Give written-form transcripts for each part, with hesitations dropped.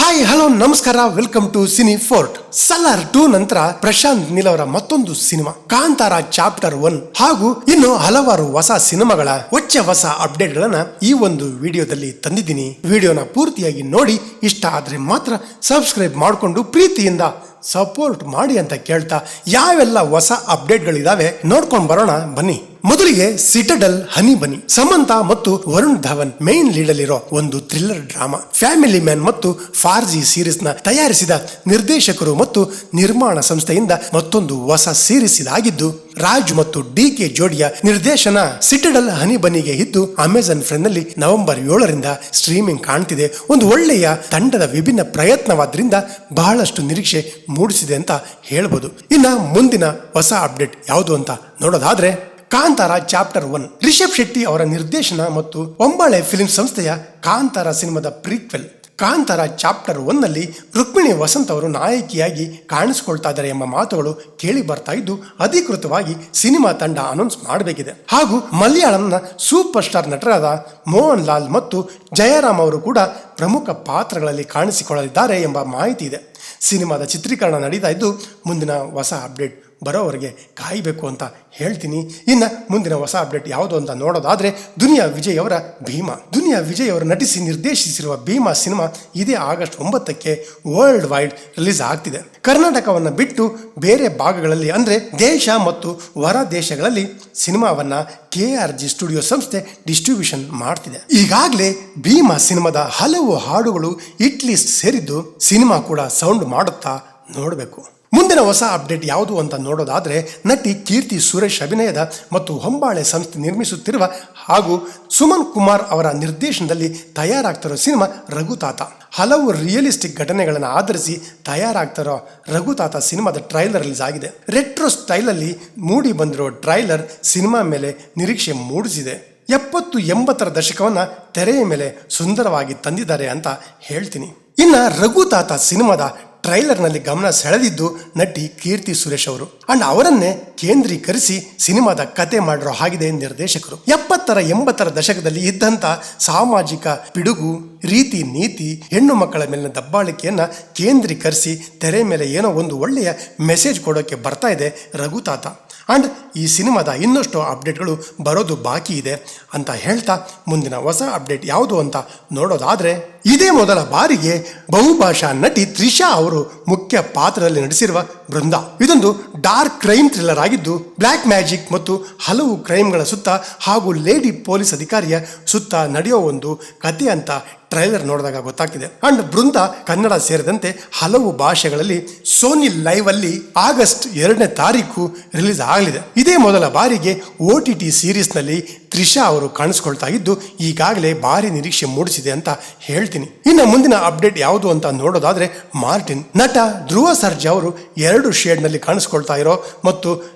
Hi hello ನಮಸ್ಕಾರ, welcome to cine fort. Salaar 2 ನಂತರ ಪ್ರಶಾಂತ್ ನೀಲ್ ಅವರ ಮತ್ತೊಂದು ಸಿನಿಮಾ ಕಾಂತಾರ ಚಾಪ್ಟರ್ 1 ಹಾಗೂ ಇನ್ನು ಹಲವಾರು ಹೊಸ ಸಿನಿಮಾಗಳ ಹೊಸ ಅಪ್ಡೇಟ್ ಗಳನ್ನ ಈ ಒಂದು ವಿಡಿಯೋದಲ್ಲಿ ತಂದಿದ್ದೀನಿ. ವಿಡಿಯೋನ ಪೂರ್ತಿಯಾಗಿ ನೋಡಿ, ಇಷ್ಟ ಆದ್ರೆ ಮಾತ್ರ ಸಬ್ಸ್ಕ್ರೈಬ್ ಮಾಡಿಕೊಂಡು ಪ್ರೀತಿಯಿಂದ ಸಪೋರ್ಟ್ ಮಾಡಿ ಅಂತ ಕೇಳ್ತಾ ಯಾವೆಲ್ಲ ಹೊಸ ಅಪ್ಡೇಟ್ ಗಳಿದಾವೆ ನೋಡ್ಕೊಂಡು ಬರೋಣ ಬನ್ನಿ. ಮೊದಲಿಗೆ ಸಿಟಡಲ್ ಹನಿ ಬನಿ. ಸಮಂತಾ ಮತ್ತು ವರುಣ್ ಧವನ್ ಮೇನ್ ಲೀಡ್ ಅಲ್ಲಿರೋ ಒಂದು ಥ್ರಿಲ್ಲರ್ ಡ್ರಾಮಾ. ಫ್ಯಾಮಿಲಿ ಮ್ಯಾನ್ ಮತ್ತು ಫಾರ್ಜಿ ಸೀರೀಸ್ ನ ತಯಾರಿಸಿದ ನಿರ್ದೇಶಕರು ಮತ್ತು ನಿರ್ಮಾಣ ಸಂಸ್ಥೆಯಿಂದ ಮತ್ತೊಂದು ಹೊಸ ಸೀರೀಸ್ ಇದಾಗಿದ್ದು, ರಾಜ್ ಮತ್ತು ಡಿಕೆ ಜೋಡಿಯ ನಿರ್ದೇಶನ ಸಿಟಡಲ್ ಹನಿ ಬನಿಗೆ ಇದ್ದು ಅಮೆಜಾನ್ ಫ್ರೆಂಡ್ ನಲ್ಲಿ ನವೆಂಬರ್ 7ರಿಂದ ಸ್ಟ್ರೀಮಿಂಗ್ ಕಾಣ್ತಿದೆ. ಒಂದು ಒಳ್ಳೆಯ ತಂಡದ ವಿಭಿನ್ನ ಪ್ರಯತ್ನವಾದ್ರಿಂದ ಬಹಳಷ್ಟು ನಿರೀಕ್ಷೆ ಮೂಡಿಸಿದೆ ಅಂತ ಹೇಳ್ಬೋದು. ಇನ್ನ ಮುಂದಿನ ಹೊಸ ಅಪ್ಡೇಟ್ ಯಾವುದು ಅಂತ ನೋಡೋದಾದ್ರೆ ಕಾಂತಾರ ಚಾಪ್ಟರ್ 1. ರಿಷಬ್ ಶೆಟ್ಟಿ ಅವರ ನಿರ್ದೇಶನ ಮತ್ತು ಒಂಬಾಳೆ ಫಿಲ್ಮ್ ಸಂಸ್ಥೆಯ ಕಾಂತಾರ ಸಿನಿಮಾದ ಪ್ರೀಕ್ವೆಲ್ ಕಾಂತಾರ ಚಾಪ್ಟರ್ 1 ನಲ್ಲಿ ರುಕ್ಮಿಣಿ ವಸಂತ್ ಅವರು ನಾಯಕಿಯಾಗಿ ಕಾಣಿಸಿಕೊಳ್ತಾ ಇದ್ದಾರೆ ಎಂಬ ಮಾತುಗಳು ಕೇಳಿ ಬರ್ತಾ ಇದ್ದು, ಅಧಿಕೃತವಾಗಿ ಸಿನಿಮಾ ತಂಡ ಅನೌನ್ಸ್ ಮಾಡಬೇಕಿದೆ. ಹಾಗೂ ಮಲಯಾಳಂನ ಸೂಪರ್ ಸ್ಟಾರ್ ನಟರಾದ ಮೋಹನ್ ಲಾಲ್ ಮತ್ತು ಜಯರಾಮ್ ಅವರು ಕೂಡ ಪ್ರಮುಖ ಪಾತ್ರಗಳಲ್ಲಿ ಕಾಣಿಸಿಕೊಳ್ಳಲಿದ್ದಾರೆ ಎಂಬ ಮಾಹಿತಿ ಇದೆ. ಸಿನಿಮಾದ ಚಿತ್ರೀಕರಣ ನಡೀತಾ ಇದ್ದು, ಮುಂದಿನ ಹೊಸ ಅಪ್ಡೇಟ್ ಬರೋವರೆಗೆ ಕಾಯಬೇಕು ಅಂತ ಹೇಳ್ತೀನಿ. ಇನ್ನು ಮುಂದಿನ ಹೊಸ ಅಪ್ಡೇಟ್ ಯಾವುದು ಅಂತ ನೋಡೋದಾದ್ರೆ ದುನಿಯಾ ವಿಜಯ್ ಅವರ ಭೀಮಾ. ದುನಿಯಾ ವಿಜಯ್ ಅವರು ನಟಿಸಿ ನಿರ್ದೇಶಿಸಿರುವ ಭೀಮಾ ಸಿನಿಮಾ ಇದೇ ಆಗಸ್ಟ್ 9ಕ್ಕೆ ವರ್ಲ್ಡ್ ವೈಡ್ ರಿಲೀಸ್ ಆಗ್ತಿದೆ. ಕರ್ನಾಟಕವನ್ನು ಬಿಟ್ಟು ಬೇರೆ ಭಾಗಗಳಲ್ಲಿ ಅಂದ್ರೆ ದೇಶ ಮತ್ತು ಹೊರ ದೇಶಗಳಲ್ಲಿ ಸಿನಿಮಾವನ್ನ KRG ಸ್ಟುಡಿಯೋ ಸಂಸ್ಥೆ ಡಿಸ್ಟ್ರಿಬ್ಯೂಷನ್ ಮಾಡ್ತಿದೆ. ಈಗಾಗಲೇ ಭೀಮಾ ಸಿನಿಮಾದ ಹಲವು ಹಾಡುಗಳು ಹಿಟ್ ಲಿಸ್ಟ್ ಸೇರಿದ್ದು, ಸಿನಿಮಾ ಕೂಡ ಸೌಂಡ್ ಮಾಡುತ್ತಾ ನೋಡಬೇಕು. ಮುಂದಿನ ಹೊಸ ಅಪ್ಡೇಟ್ ಯಾವುದು ಅಂತ ನೋಡೋದಾದ್ರೆ ನಟಿ ಕೀರ್ತಿ ಸುರೇಶ್ ಅಭಿನಯದ ಮತ್ತು ಹೊಂಬಾಳೆ ಸಂಸ್ಥೆ ನಿರ್ಮಿಸುತ್ತಿರುವ ಹಾಗೂ ಸುಮನ್ ಕುಮಾರ್ ಅವರ ನಿರ್ದೇಶನದಲ್ಲಿ ತಯಾರಾಗ್ತಿರೋ ಸಿನಿಮಾ ರಘುತಾತ. ಹಲವು ರಿಯಲಿಸ್ಟಿಕ್ ಘಟನೆಗಳನ್ನು ಆಧರಿಸಿ ತಯಾರಾಗ್ತಿರೋ ರಘುತಾತ ಸಿನಿಮಾದ ಟ್ರೈಲರ್ ರಿಲೀಸ್ ಆಗಿದೆ. ರೆಟ್ರೋ ಸ್ಟೈಲಲ್ಲಿ ಮೂಡಿ ಬಂದಿರೋ ಟ್ರೈಲರ್ ಸಿನಿಮಾ ಮೇಲೆ ನಿರೀಕ್ಷೆ ಮೂಡಿಸಿದೆ. 70-80ರ ದಶಕವನ್ನ ತೆರೆಯ ಮೇಲೆ ಸುಂದರವಾಗಿ ತಂದಿದ್ದಾರೆ ಅಂತ ಹೇಳ್ತೀನಿ. ಇನ್ನ ರಘುತಾತ ಸಿನಿಮಾದ ಟ್ರೈಲರ್ ನಲ್ಲಿ ಗಮನ ಸೆಳೆದಿದ್ದು ನಟಿ ಕೀರ್ತಿ ಸುರೇಶ್ ಅವರು. ಅಂಡ್ ಅವರನ್ನೇ ಕೇಂದ್ರೀಕರಿಸಿ ಸಿನಿಮಾದ ಕತೆ ಮಾಡಿರೋ ಹಾಗಿದೆ ನಿರ್ದೇಶಕರು. 70-80ರ ದಶಕದಲ್ಲಿ ಇದ್ದಂತ ಸಾಮಾಜಿಕ ಪಿಡುಗು, ರೀತಿ ನೀತಿ, ಹೆಣ್ಣು ಮಕ್ಕಳ ಮೇಲಿನ ದಬ್ಬಾಳಿಕೆಯನ್ನ ಕೇಂದ್ರೀಕರಿಸಿ ತೆರೆ ಮೇಲೆ ಏನೋ ಒಂದು ಒಳ್ಳೆಯ ಮೆಸೇಜ್ ಕೊಡೋಕೆ ಬರ್ತಾ ಇದೆ ರಘುತಾತ. ಅಂಡ್ ಈ ಸಿನಿಮಾದ ಇನ್ನಷ್ಟು ಅಪ್ಡೇಟ್ಗಳು ಬರೋದು ಬಾಕಿ ಇದೆ ಅಂತ ಹೇಳ್ತಾ ಮುಂದಿನ ಹೊಸ ಅಪ್ಡೇಟ್ ಯಾವುದು ಅಂತ ನೋಡೋದಾದ್ರೆ ಇದೇ ಮೊದಲ ಬಾರಿಗೆ ಬಹುಭಾಷಾ ನಟಿ ತ್ರಿಷಾ ಅವರು ಮುಖ್ಯ ಪಾತ್ರದಲ್ಲಿ ನಟಿಸಿರುವ ಬೃಂದ. ಇದೊಂದು ಡಾರ್ಕ್ ಕ್ರೈಮ್ ಥ್ರಿಲ್ಲರ್ ಆಗಿದ್ದು, ಬ್ಲ್ಯಾಕ್ ಮ್ಯಾಜಿಕ್ ಮತ್ತು ಹಲವು ಕ್ರೈಮ್ಗಳ ಸುತ್ತ ಹಾಗೂ ಲೇಡಿ ಪೊಲೀಸ್ ಅಧಿಕಾರಿಯ ಸುತ್ತ ನಡೆಯೋ ಒಂದು ಕಥೆ ಅಂತ ಟ್ರೈಲರ್ ನೋಡಿದಾಗ ಗೊತ್ತಾಗ್ತಿದೆ. ಅಂಡ್ ಬೃಂದ ಕನ್ನಡ ಸೇರಿದಂತೆ ಹಲವು ಭಾಷೆಗಳಲ್ಲಿ ಸೋನಿ ಲೈವ್ ಅಲ್ಲಿ ಆಗಸ್ಟ್ 2ನೇ ತಾರೀಕು ರಿಲೀಸ್ ಆಗಲಿದೆ. ಇದೇ ಮೊದಲ ಬಾರಿಗೆ OTT ಸೀರೀಸ್ ನಲ್ಲಿ ತ್ರಿಷಾ ಅವರು ಕಾಣಿಸ್ಕೊಳ್ತಾ ಇದ್ದು, ಈಗಾಗಲೇ ಭಾರಿ ನಿರೀಕ್ಷೆ ಮೂಡಿಸಿದೆ ಅಂತ ಹೇಳ್ತೀನಿ. ಇನ್ನು ಮುಂದಿನ ಅಪ್ಡೇಟ್ ಯಾವುದು ಅಂತ ನೋಡೋದಾದ್ರೆ ಮಾರ್ಟಿನ್. ನಟ ಧ್ರುವ ಸರ್ಜಾ ಅವರು 2 ಶೇಡ್ ನಲ್ಲಿ ಕಾಣಿಸ್ಕೊಳ್ತಾ ಇರೋ ಮತ್ತು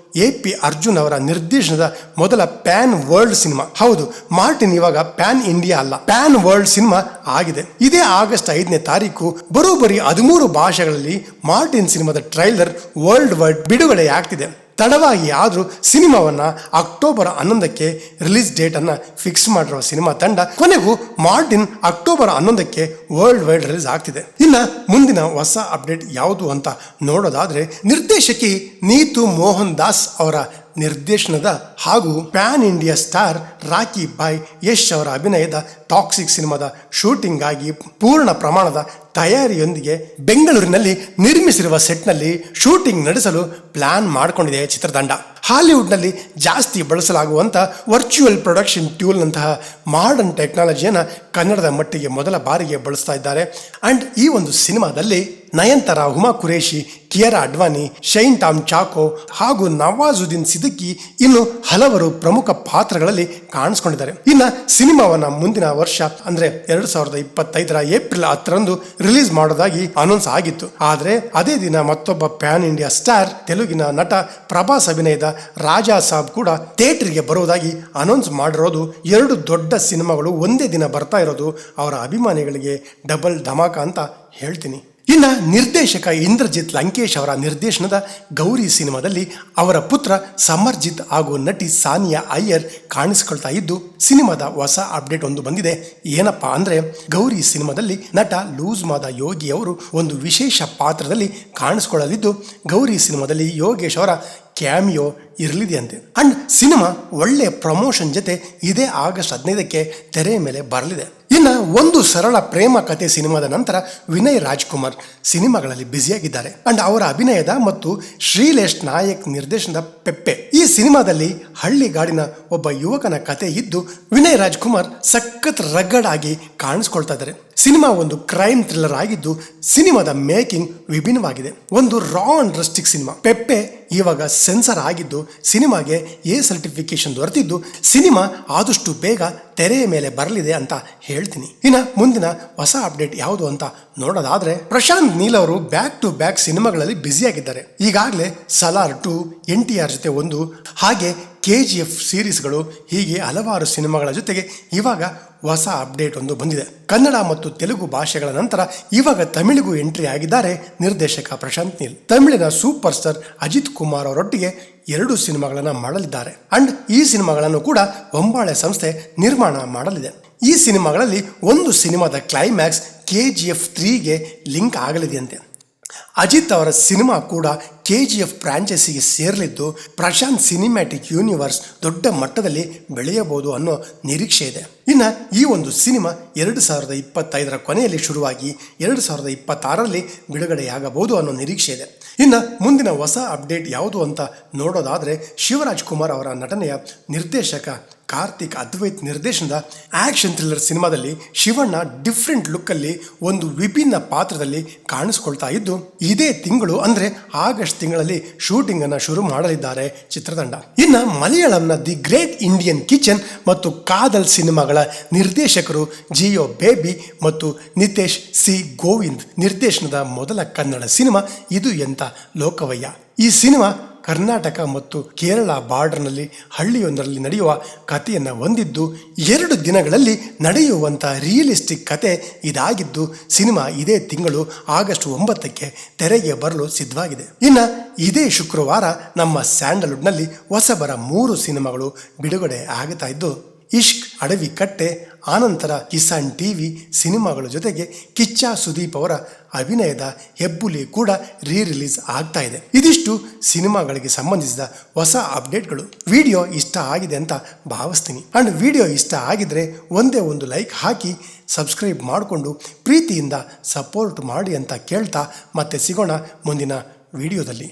AP ಅರ್ಜುನ್ ಅವರ ನಿರ್ದೇಶನದ ಮೊದಲ ಪ್ಯಾನ್ ವರ್ಲ್ಡ್ ಸಿನಿಮಾ. ಹೌದು, ಮಾರ್ಟಿನ್ ಇವಾಗ ಪ್ಯಾನ್ ಇಂಡಿಯಾ ಅಲ್ಲ, ಪ್ಯಾನ್ ವರ್ಲ್ಡ್ ಸಿನಿಮಾ ಆಗಿದೆ. ಇದೇ ಆಗಸ್ಟ್ 5ನೇ ತಾರೀಕು ಬರೋಬ್ಬರಿ 13 ಭಾಷೆಗಳಲ್ಲಿ ಮಾರ್ಟಿನ್ ಸಿನಿಮಾದ ಟ್ರೈಲರ್ ವರ್ಲ್ಡ್ ವೈಡ್ ಬಿಡುಗಡೆ ಆಗ್ತಿದೆ. ತಡವಾಗಿ ಆದರೂ ಸಿನಿಮಾವನ್ನ ಅಕ್ಟೋಬರ್ 11ಕ್ಕೆ ರಿಲೀಸ್ ಡೇಟ್ ಅನ್ನ ಫಿಕ್ಸ್ ಮಾಡಿರುವ ಸಿನಿಮಾ ತಂಡ ಕೊನೆಗೂ ಮಾರ್ಟಿನ್ ಅಕ್ಟೋಬರ್ 11ಕ್ಕೆ ವರ್ಲ್ಡ್ ವೈಡ್ ರಿಲೀಸ್ ಆಗ್ತಿದೆ. ಇನ್ನ ಮುಂದಿನ ಹೊಸ ಅಪ್ಡೇಟ್ ಯಾವುದು ಅಂತ ನೋಡೋದಾದ್ರೆ ನಿರ್ದೇಶಕಿ ನೀತು ಮೋಹನ್ ದಾಸ್ ಅವರ ನಿರ್ದೇಶನದ ಹಾಗೂ ಪ್ಯಾನ್ ಇಂಡಿಯಾ ಸ್ಟಾರ್ ರಾಕಿ ಬಾಯ್ ಯಶ್ ಅವರ ಅಭಿನಯದ ಟಾಕ್ಸಿಕ್ ಸಿನಿಮಾದ ಶೂಟಿಂಗ್ ಆಗಿ ಪೂರ್ಣ ಪ್ರಮಾಣದ ತಯಾರಿಯೊಂದಿಗೆ ಬೆಂಗಳೂರಿನಲ್ಲಿ ನಿರ್ಮಿಸಿರುವ ಸೆಟ್ನಲ್ಲಿ ಶೂಟಿಂಗ್ ನಡೆಸಲು ಪ್ಲಾನ್ ಮಾಡಿಕೊಂಡಿದೆ ಚಿತ್ರತಂಡ. ಹಾಲಿವುಡ್ನಲ್ಲಿ ಜಾಸ್ತಿ ಬಳಸಲಾಗುವಂಥ ವರ್ಚುವಲ್ ಪ್ರೊಡಕ್ಷನ್ ಟ್ಯೂಲ್ ನಂತಹ ಮಾಡರ್ನ್ ಟೆಕ್ನಾಲಜಿಯನ್ನು ಕನ್ನಡದ ಮಟ್ಟಿಗೆ ಮೊದಲ ಬಾರಿಗೆ ಬಳಸ್ತಾ ಇದ್ದಾರೆ. ಅಂಡ್ ಈ ಒಂದು ಸಿನಿಮಾದಲ್ಲಿ ನಯನತಾರ, ಹುಮಾ ಕುರೇಶಿ, ಕಿಯಾರಾ ಅಡ್ವಾನಿ, ಶೈನ್ ಟಾಮ್ ಚಾಕೋ ಹಾಗೂ ನವಾಜುದ್ದೀನ್ ಸಿದ್ದಿಕಿ ಇನ್ನು ಹಲವರು ಪ್ರಮುಖ ಪಾತ್ರಗಳಲ್ಲಿ ಕಾಣಿಸ್ಕೊಂಡಿದ್ದಾರೆ. ಇನ್ನು ಸಿನಿಮಾವನ್ನ ಮುಂದಿನ ವರ್ಷ ಅಂದ್ರೆ 2025ರ ಏಪ್ರಿಲ್ 10ರಂದು ರಿಲೀಸ್ ಮಾಡೋದಾಗಿ ಅನೌನ್ಸ್ ಆಗಿತ್ತು. ಆದ್ರೆ ಅದೇ ದಿನ ಮತ್ತೊಬ್ಬ ಪ್ಯಾನ್ ಇಂಡಿಯಾ ಸ್ಟಾರ್ ತೆಲುಗಿನ ನಟ ಪ್ರಭಾಸ್ ಅಭಿನಯದ ರಾಜಾ ಸಾಬ್ ಕೂಡ ಥಿಯೇಟರ್ಗೆ ಬರುವುದಾಗಿ ಅನೌನ್ಸ್ ಮಾಡಿರೋದು. 2 ದೊಡ್ಡ ಸಿನಿಮಾಗಳು ಒಂದೇ ದಿನ ಬರ್ತಾ ಇರೋದು ಅವರ ಅಭಿಮಾನಿಗಳಿಗೆ ಡಬಲ್ ಧಮಾಕ ಅಂತ ಹೇಳ್ತೀನಿ. ಇನ್ನು ನಿರ್ದೇಶಕ ಇಂದ್ರಜಿತ್ ಲಂಕೇಶ್ ಅವರ ನಿರ್ದೇಶನದ ಗೌರಿ ಸಿನಿಮಾದಲ್ಲಿ ಅವರ ಪುತ್ರ ಸಮರ್ಜಿತ್ ಹಾಗೂ ನಟಿ ಸಾನಿಯಾ ಅಯ್ಯರ್ ಕಾಣಿಸಿಕೊಳ್ತಾ ಇದ್ದು ಸಿನಿಮಾದ ಹೊಸ ಅಪ್ಡೇಟ್ ಒಂದು ಬಂದಿದೆ. ಏನಪ್ಪಾ ಅಂದ್ರೆ ಗೌರಿ ಸಿನಿಮಾದಲ್ಲಿ ನಟ ಲೂಸ್ ಮಾದ ಯೋಗಿ ಅವರು ಒಂದು ವಿಶೇಷ ಪಾತ್ರದಲ್ಲಿ ಕಾಣಿಸಿಕೊಳ್ಳಲಿದ್ದು ಗೌರಿ ಸಿನಿಮಾದಲ್ಲಿ ಯೋಗೇಶ್ ಅವರ ಕ್ಯಾಮಿಯೋ ಇರಲಿದೆಯಂತೆ. ಅಂಡ್ ಸಿನಿಮಾ ಒಳ್ಳೆ ಪ್ರಮೋಷನ್ ಜೊತೆ ಇದೇ ಆಗಸ್ಟ್ 15ಕ್ಕೆ ತೆರೆ ಮೇಲೆ ಬರಲಿದೆ. ಇನ್ನು ಒಂದು ಸರಳ ಪ್ರೇಮ ಕಥೆ ಸಿನಿಮಾದ ನಂತರ ವಿನಯ್ ರಾಜ್ಕುಮಾರ್ ಸಿನಿಮಾಗಳಲ್ಲಿ ಬ್ಯುಸಿಯಾಗಿದ್ದಾರೆ. ಅಂಡ್ ಅವರ ಅಭಿನಯದ ಮತ್ತು ಶ್ರೀಲೇಶ್ ನಾಯಕ್ ನಿರ್ದೇಶನದ ಪೆಪ್ಪೆ ಈ ಸಿನಿಮಾದಲ್ಲಿ ಹಳ್ಳಿಗಾಡಿನ ಒಬ್ಬ ಯುವಕನ ಕಥೆ ಇದ್ದು ವಿನಯ್ ರಾಜ್ಕುಮಾರ್ ಸಖತ್ ರಗಡ್ ಆಗಿ ಕಾಣಿಸ್ಕೊಳ್ತಾ ಇದ್ದಾರೆ. ಸಿನಿಮಾ ಒಂದು ಕ್ರೈಮ್ ಥ್ರಿಲ್ಲರ್ ಆಗಿದ್ದು ಸಿನಿಮಾದ ಮೇಕಿಂಗ್ ವಿಭಿನ್ನವಾಗಿದೆ. ಒಂದು ರಾ ಅಂಡ್ ರಸ್ಟಿಕ್ ಸಿನಿಮಾ. ಪೆಪ್ಪೆ ಇವಾಗ ಸೆನ್ಸರ್ ಆಗಿದ್ದು ಸಿನಿಮಾಗೆ ಎ ಸರ್ಟಿಫಿಕೇಶನ್ ದೊರೆತಿದ್ದು ಸಿನಿಮಾ ಆದಷ್ಟು ಬೇಗ ತೆರೆಯ ಮೇಲೆ ಬರಲಿದೆ ಅಂತ ಹೇಳ್ತೀನಿ. ಇನ್ನು ಮುಂದಿನ ಹೊಸ ಅಪ್ಡೇಟ್ ಯಾವುದು ಅಂತ ನೋಡೋದಾದ್ರೆ ಪ್ರಶಾಂತ್ ನೀಲ್ ಅವರು ಬ್ಯಾಕ್ ಟು ಬ್ಯಾಕ್ ಸಿನಿಮಾಗಳಲ್ಲಿ ಬ್ಯುಸಿಯಾಗಿದ್ದಾರೆ. ಈಗಾಗಲೇ ಸಲಾರ್ 2, NTR ಜೊತೆ ಒಂದು, ಹಾಗೆ KGF ಸೀರೀಸ್ಗಳು, ಹೀಗೆ ಹಲವಾರು ಸಿನಿಮಾಗಳ ಜೊತೆಗೆ ಇವಾಗ ಹೊಸ ಅಪ್ಡೇಟ್ ಒಂದು ಬಂದಿದೆ. ಕನ್ನಡ ಮತ್ತು ತೆಲುಗು ಭಾಷೆಗಳ ನಂತರ ಇವಾಗ ತಮಿಳಿಗೂ ಎಂಟ್ರಿ ಆಗಿದ್ದಾರೆ ನಿರ್ದೇಶಕ ಪ್ರಶಾಂತ್ ನೀಲ್. ತಮಿಳಿನ ಸೂಪರ್ ಸ್ಟಾರ್ ಅಜಿತ್ ಕುಮಾರ್ ಅವರೊಟ್ಟಿಗೆ 2 ಸಿನಿಮಾಗಳನ್ನು ಮಾಡಲಿದ್ದಾರೆ. ಅಂಡ್ ಈ ಸಿನಿಮಾಗಳನ್ನು ಕೂಡ ಹೊಂಬಾಳೆ ಸಂಸ್ಥೆ ನಿರ್ಮಾಣ ಮಾಡಲಿದೆ. ಈ ಸಿನಿಮಾಗಳಲ್ಲಿ ಒಂದು ಸಿನಿಮಾದ ಕ್ಲೈಮ್ಯಾಕ್ಸ್ KGF 3ಗೆ ಲಿಂಕ್ ಆಗಲಿದೆಯಂತೆ. ಅಜಿತ್ ಅವರ ಸಿನಿಮಾ ಕೂಡ KGF ಫ್ರಾಂಚೈಸಿಗೆ ಸೇರಲಿದ್ದು ಪ್ರಶಾಂತ್ ಸಿನಿಮ್ಯಾಟಿಕ್ ಯೂನಿವರ್ಸ್ ದೊಡ್ಡ ಮಟ್ಟದಲ್ಲಿ ಬೆಳೆಯಬಹುದು ಅನ್ನೋ ನಿರೀಕ್ಷೆ ಇದೆ. ಇನ್ನು ಈ ಒಂದು ಸಿನಿಮಾ 2025ರ ಕೊನೆಯಲ್ಲಿ ಶುರುವಾಗಿ 2026ರಲ್ಲಿ ಬಿಡುಗಡೆಯಾಗಬಹುದು ಅನ್ನೋ ನಿರೀಕ್ಷೆ ಇದೆ. ಇನ್ನು ಮುಂದಿನ ಹೊಸ ಅಪ್ಡೇಟ್ ಯಾವುದು ಅಂತ ನೋಡೋದಾದರೆ ಶಿವರಾಜ್ ಕುಮಾರ್ ಅವರ ನಟನೆಯ ನಿರ್ದೇಶಕ ಕಾರ್ತಿಕ್ ಅದ್ವೈತ್ ನಿರ್ದೇಶನದ ಆಕ್ಷನ್ ಥ್ರಿಲ್ಲರ್ ಸಿನಿಮಾದಲ್ಲಿ ಶಿವಣ್ಣ ಡಿಫ್ರೆಂಟ್ ಲುಕ್ಕಲ್ಲಿ ಒಂದು ವಿಭಿನ್ನ ಪಾತ್ರದಲ್ಲಿ ಕಾಣಿಸ್ಕೊಳ್ತಾ ಇದ್ದು ಇದೇ ತಿಂಗಳು ಅಂದ್ರೆ ಆಗಸ್ಟ್ ತಿಂಗಳಲ್ಲಿ ಶೂಟಿಂಗ್ ಅನ್ನು ಶುರು ಮಾಡಲಿದ್ದಾರೆ ಚಿತ್ರತಂಡ. ಇನ್ನು ಮಲಯಾಳಂನ ದಿ ಗ್ರೇಟ್ ಇಂಡಿಯನ್ ಕಿಚನ್ ಮತ್ತು ಕಾದಲ್ ಸಿನಿಮಾಗಳ ನಿರ್ದೇಶಕರು ಜಿಯೋ ಬೇಬಿ ಮತ್ತು ನಿತೇಶ್ ಸಿ ಗೋವಿಂದ್ ನಿರ್ದೇಶನದ ಮೊದಲ ಕನ್ನಡ ಸಿನಿಮಾ ಇದು ಎಂತ ಲೋಕವಯ್ಯ. ಈ ಸಿನಿಮಾ ಕರ್ನಾಟಕ ಮತ್ತು ಕೇರಳ ಬಾರ್ಡರ್ನಲ್ಲಿ ಹಳ್ಳಿಯೊಂದರಲ್ಲಿ ನಡೆಯುವ ಕಥೆಯನ್ನು ಹೊಂದಿದ್ದು 2 ದಿನಗಳಲ್ಲಿ ನಡೆಯುವಂಥ ರಿಯಲಿಸ್ಟಿಕ್ ಕತೆ ಇದಾಗಿದ್ದು ಸಿನಿಮಾ ಇದೇ ತಿಂಗಳು ಆಗಸ್ಟ್ 9ಕ್ಕೆ ತೆರೆಗೆ ಬರಲು ಸಿದ್ಧವಾಗಿದೆ. ಇನ್ನು ಇದೇ ಶುಕ್ರವಾರ ನಮ್ಮ ಸ್ಯಾಂಡಲ್ವುಡ್ನಲ್ಲಿ ಹೊಸಬರ 3 ಸಿನಿಮಾಗಳು ಬಿಡುಗಡೆ ಆಗುತ್ತಾ ಇದ್ದು ಇಷ್ಕ್, ಅಡವಿ ಕಟ್ಟೆ, ಆನಂತರ ಕಿಸಾನ್ TV ಸಿನಿಮಾಗಳ ಜೊತೆಗೆ ಕಿಚ್ಚ ಸುದೀಪ್ ಅವರ ಅಭಿನಯದ ಹೆಬ್ಬುಲಿ ಕೂಡ ರಿಲೀಸ್ ಆಗ್ತಾ ಇದೆ. ಇದಿಷ್ಟು ಸಿನಿಮಾಗಳಿಗೆ ಸಂಬಂಧಿಸಿದ ಹೊಸ ಅಪ್ಡೇಟ್ಗಳು. ವಿಡಿಯೋ ಇಷ್ಟ ಆಗಿದೆ ಅಂತ ಭಾವಿಸ್ತೀನಿ. ಅಂಡ್ ವಿಡಿಯೋ ಇಷ್ಟ ಆಗಿದ್ರೆ ಒಂದೇ ಒಂದು ಲೈಕ್ ಹಾಕಿ ಸಬ್ಸ್ಕ್ರೈಬ್ ಮಾಡಿಕೊಂಡು ಪ್ರೀತಿಯಿಂದ ಸಪೋರ್ಟ್ ಮಾಡಿ ಅಂತ ಕೇಳ್ತಾ ಮತ್ತೆ ಸಿಗೋಣ ಮುಂದಿನ ವಿಡಿಯೋದಲ್ಲಿ.